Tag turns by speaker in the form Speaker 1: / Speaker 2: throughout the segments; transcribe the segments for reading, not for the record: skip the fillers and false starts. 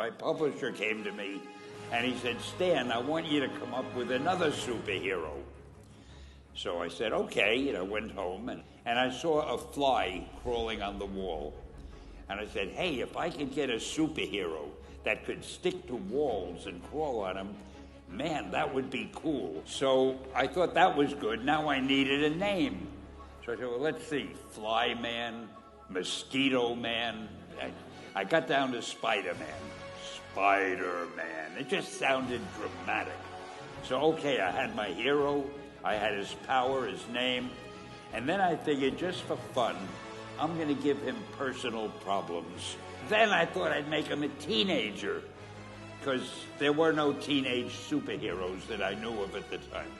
Speaker 1: my publisher came to me and he said, Stan, I want you to come up with another superhero. So I said, okay, I went home and I saw a fly crawling on the wall. And I said, hey, if I could get a superhero that could stick to walls and crawl on them, man, that would be cool. So I thought that was good. Now I needed a name. So I said, well, let's see, Fly Man, Mosquito Man. I got down to Spider-Man. Spider-Man. It just sounded dramatic. So, okay, I had my hero, I had his power, his name, and then I figured just for fun, I'm going to give him personal problems. Then I thought I'd make him a teenager, because there were no teenage superheroes that I knew of at the time.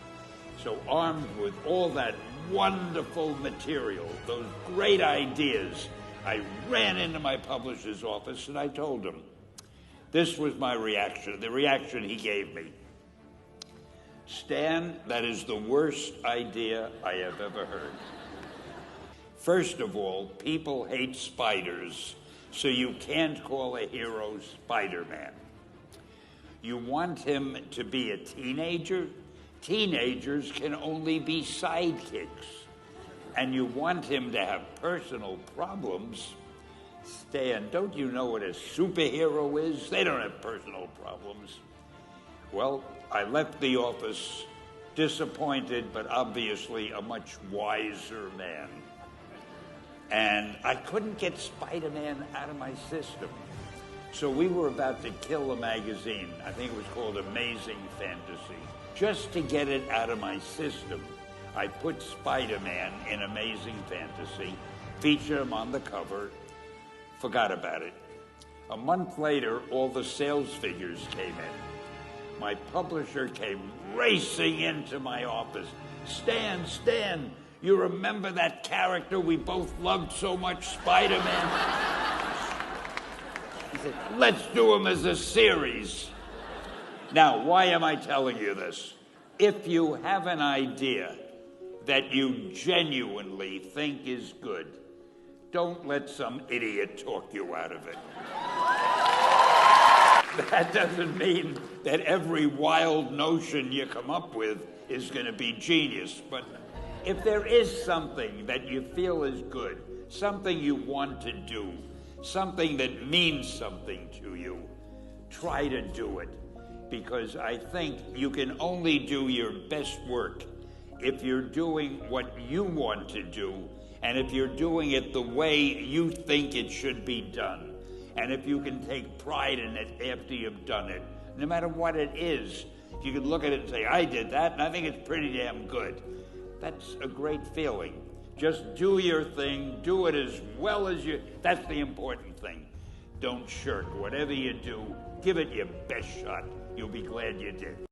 Speaker 1: So armed with all that wonderful material, those great ideas, I ran into my publisher's office and I told him. This was my reaction, the reaction he gave me. Stan, that is the worst idea I have ever heard. First of all, people hate spiders, so you can't call a hero Spider-Man. You want him to be a teenager? Teenagers can only be sidekicks. And you want him to have personal problems? Stan, don't you know what a superhero is? They don't have personal problems. Well, I left the office disappointed, but obviously a much wiser man. And I couldn't get Spider-Man out of my system. So we were about to kill a magazine. I think it was called Amazing Fantasy. Just to get it out of my system, I put Spider-Man in Amazing Fantasy, featured him on the cover, forgot about it. A month later, all the sales figures came in. My publisher came racing into my office. Stan, you remember that character we both loved so much, Spider-Man? He said, let's do him as a series. Now, why am I telling you this? If you have an idea that you genuinely think is good, don't let some idiot talk you out of it. That doesn't mean that every wild notion you come up with is going to be genius, but if there is something that you feel is good, something you want to do, something that means something to you, try to do it. Because I think you can only do your best work if you're doing what you want to do, and if you're doing it the way you think it should be done, and if you can take pride in it after you've done it, no matter what it is. If you can look at it and say, I did that, and I think it's pretty damn good. That's a great feeling. Just do your thing, do it as well as you, that's the important thing. Don't shirk. Whatever you do, give it your best shot. You'll be glad you did.